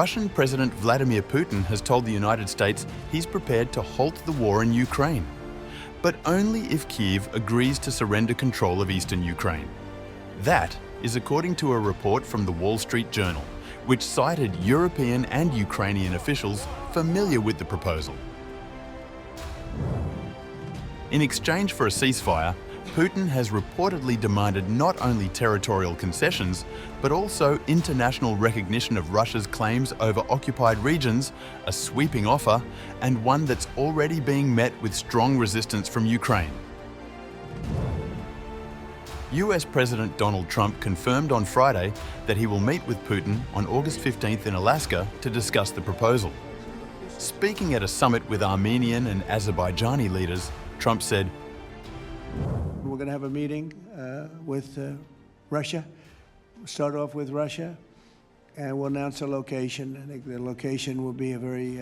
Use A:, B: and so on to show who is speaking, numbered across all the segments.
A: Russian President Vladimir Putin has told the United States he's prepared to halt the war in Ukraine, but only if Kyiv agrees to surrender control of eastern Ukraine. That is according to a report from the Wall Street Journal, which cited European and Ukrainian officials familiar with the proposal. In exchange for a ceasefire, Putin has reportedly demanded not only territorial concessions, but also international recognition of Russia's claims over occupied regions, a sweeping offer, and one that's already being met with strong resistance from Ukraine. US President Donald Trump confirmed on Friday that he will meet with Putin on August 15th in Alaska to discuss the proposal. Speaking at a summit with Armenian and Azerbaijani leaders, Trump said,
B: "We're going to have a meeting with Russia. We'll start off with Russia, and we'll announce a location. I think the location will be a very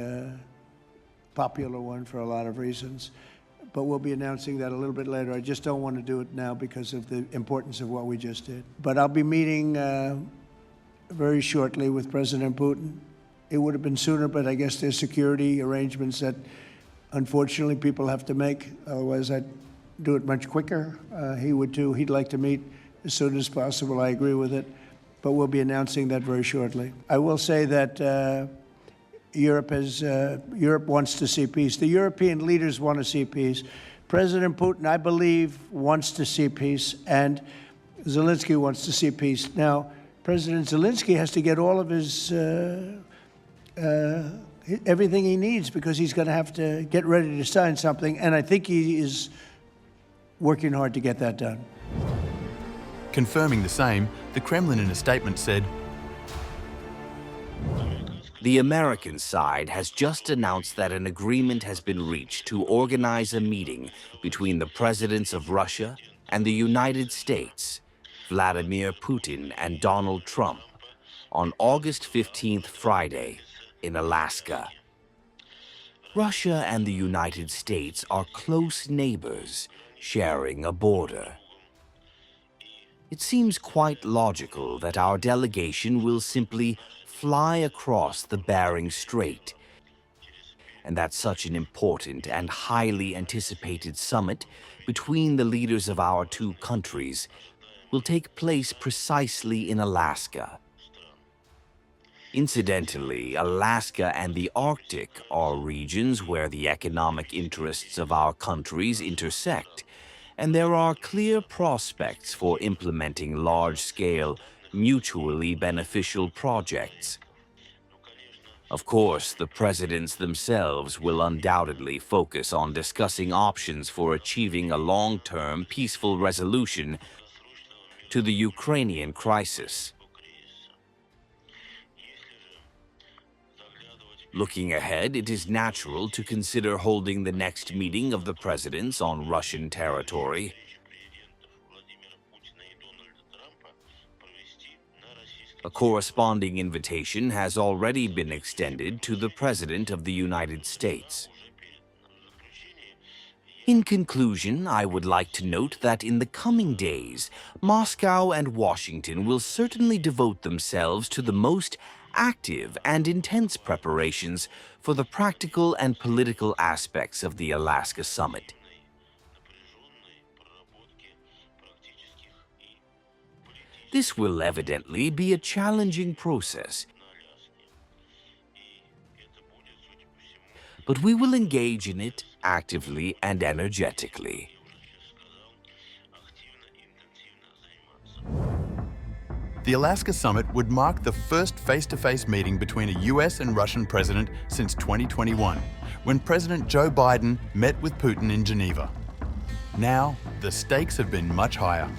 B: popular one for a lot of reasons. But we'll be announcing that a little bit later. I just don't want to do it now because of the importance of what we just did. But I'll be meeting very shortly with President Putin. It would have been sooner, but I guess there's security arrangements that, unfortunately, people have to make. Otherwise, I'd do it much quicker. He would too. He'd like to meet as soon as possible. I agree with it. But we'll be announcing that very shortly. I will say that Europe wants to see peace. The European leaders want to see peace. President Putin, I believe, wants to see peace, and Zelensky wants to see peace. Now, President Zelensky has to get all of his everything he needs, because he's going to have to get ready to sign something, and I think he is working hard to get that done.
A: Confirming the same, the Kremlin in a statement said,
C: "The American side has just announced that an agreement has been reached to organize a meeting between the presidents of Russia and the United States, Vladimir Putin and Donald Trump, on August 15th, Friday, in Alaska." Russia and the United States are close neighbors, sharing a border. It seems quite logical that our delegation will simply fly across the Bering Strait, and that such an important and highly anticipated summit between the leaders of our two countries will take place precisely in Alaska. Incidentally, Alaska and the Arctic are regions where the economic interests of our countries intersect, and there are clear prospects for implementing large-scale, mutually beneficial projects. Of course, the presidents themselves will undoubtedly focus on discussing options for achieving a long-term peaceful resolution to the Ukrainian crisis. Looking ahead, it is natural to consider holding the next meeting of the presidents on Russian territory. A corresponding invitation has already been extended to the President of the United States. In conclusion, I would like to note that in the coming days, Moscow and Washington will certainly devote themselves to the most active and intense preparations for the practical and political aspects of the Alaska Summit. This will evidently be a challenging process, but we will engage in it actively and energetically.
A: The Alaska Summit would mark the first face-to-face meeting between a US and Russian president since 2021, when President Joe Biden met with Putin in Geneva. Now, the stakes have been much higher.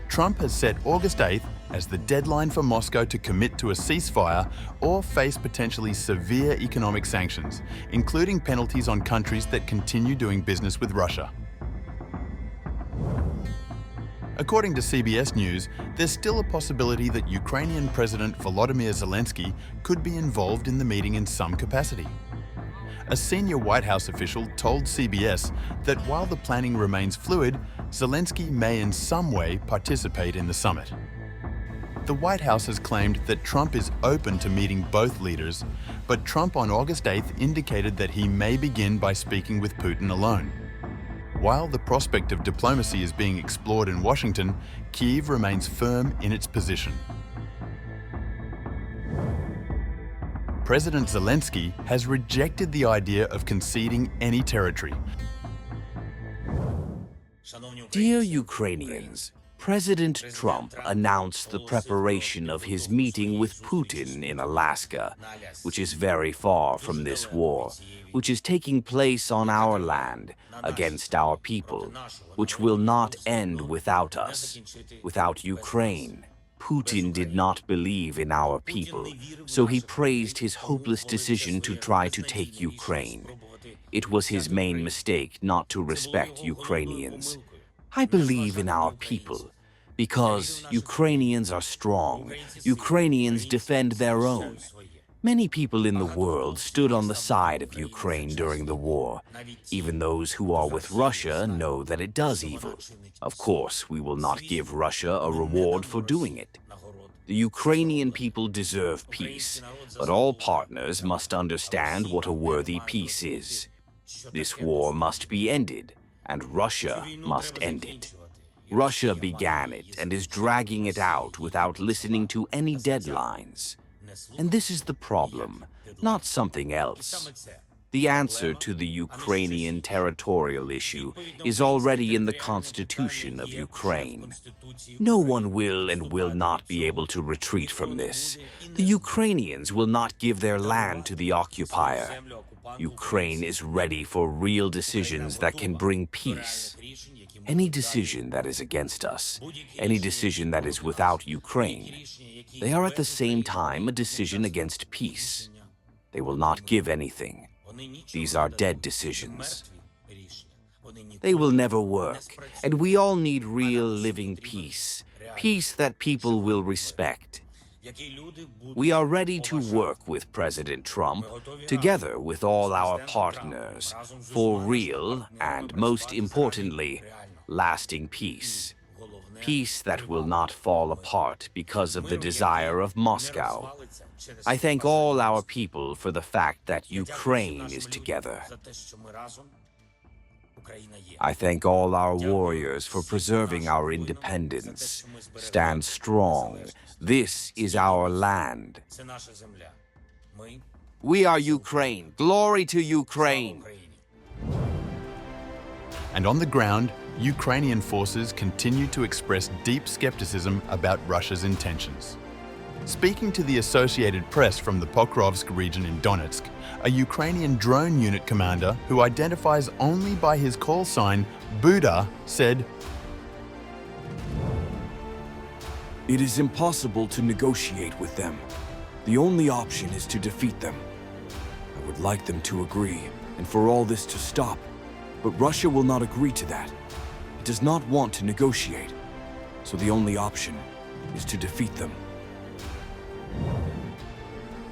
A: Trump has set August 8th as the deadline for Moscow to commit to a ceasefire or face potentially severe economic sanctions, including penalties on countries that continue doing business with Russia. According to CBS News, there's still a possibility that Ukrainian President Volodymyr Zelensky could be involved in the meeting in some capacity. A senior White House official told CBS that while the planning remains fluid, Zelensky may in some way participate in the summit. The White House has claimed that Trump is open to meeting both leaders, but Trump on August 8th indicated that he may begin by speaking with Putin alone. While the prospect of diplomacy is being explored in Washington, Kyiv remains firm in its position. President Zelensky has rejected the idea of conceding any territory.
C: Dear Ukrainians, President Trump announced the preparation of his meeting with Putin in Alaska, which is very far from this war, which is taking place on our land against our people, which will not end without us, without Ukraine. Putin did not believe in our people, so he praised his hopeless decision to try to take Ukraine. It was his main mistake not to respect Ukrainians. I believe in our people because Ukrainians are strong. Ukrainians defend their own. Many people in the world stood on the side of Ukraine during the war. Even those who are with Russia know that it does evil. Of course, we will not give Russia a reward for doing it. The Ukrainian people deserve peace, but all partners must understand what a worthy peace is. This war must be ended, and Russia must end it. Russia began it and is dragging it out without listening to any deadlines. And this is the problem, not something else. The answer to the Ukrainian territorial issue is already in the Constitution of Ukraine. No one will and will not be able to retreat from this. The Ukrainians will not give their land to the occupier. Ukraine is ready for real decisions that can bring peace. Any decision that is against us, any decision that is without Ukraine, they are at the same time a decision against peace. They will not give anything. These are dead decisions. They will never work, and we all need real living peace, peace that people will respect. We are ready to work with President Trump, together with all our partners, for real and, most importantly, lasting peace. Peace that will not fall apart because of the desire of Moscow. I thank all our people for the fact that Ukraine is together. I thank all our warriors for preserving our independence. Stand strong. This is our land. We are Ukraine. Glory to Ukraine.
A: And on the ground, Ukrainian forces continue to express deep skepticism about Russia's intentions. Speaking to the Associated Press from the Pokrovsk region in Donetsk, a Ukrainian drone unit commander who identifies only by his call sign, Buddha, said,
D: "It is impossible to negotiate with them. The only option is to defeat them. I would like them to agree, and for all this to stop, but Russia will not agree to that. It does not want to negotiate, so the only option is to defeat them."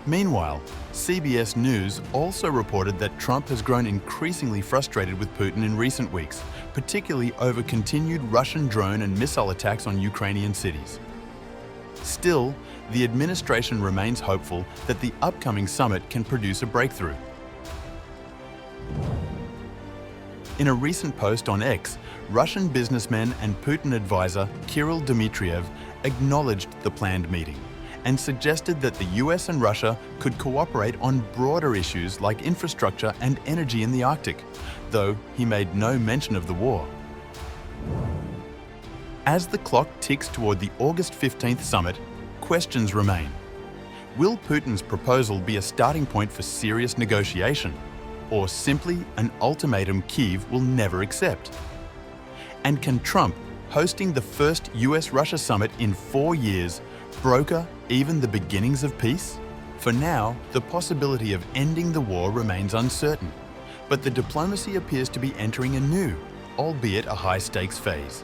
A: Meanwhile, CBS News also reported that Trump has grown increasingly frustrated with Putin in recent weeks, particularly over continued Russian drone and missile attacks on Ukrainian cities. Still, the administration remains hopeful that the upcoming summit can produce a breakthrough. In a recent post on X, Russian businessman and Putin advisor Kirill Dmitriev acknowledged the planned meeting and suggested that the US and Russia could cooperate on broader issues like infrastructure and energy in the Arctic, though he made no mention of the war. As the clock ticks toward the August 15th summit, questions remain. Will Putin's proposal be a starting point for serious negotiation, or simply an ultimatum Kyiv will never accept? And can Trump, hosting the first US-Russia summit in 4 years, broker even the beginnings of peace? For now, the possibility of ending the war remains uncertain, but the diplomacy appears to be entering a new, albeit a high-stakes phase.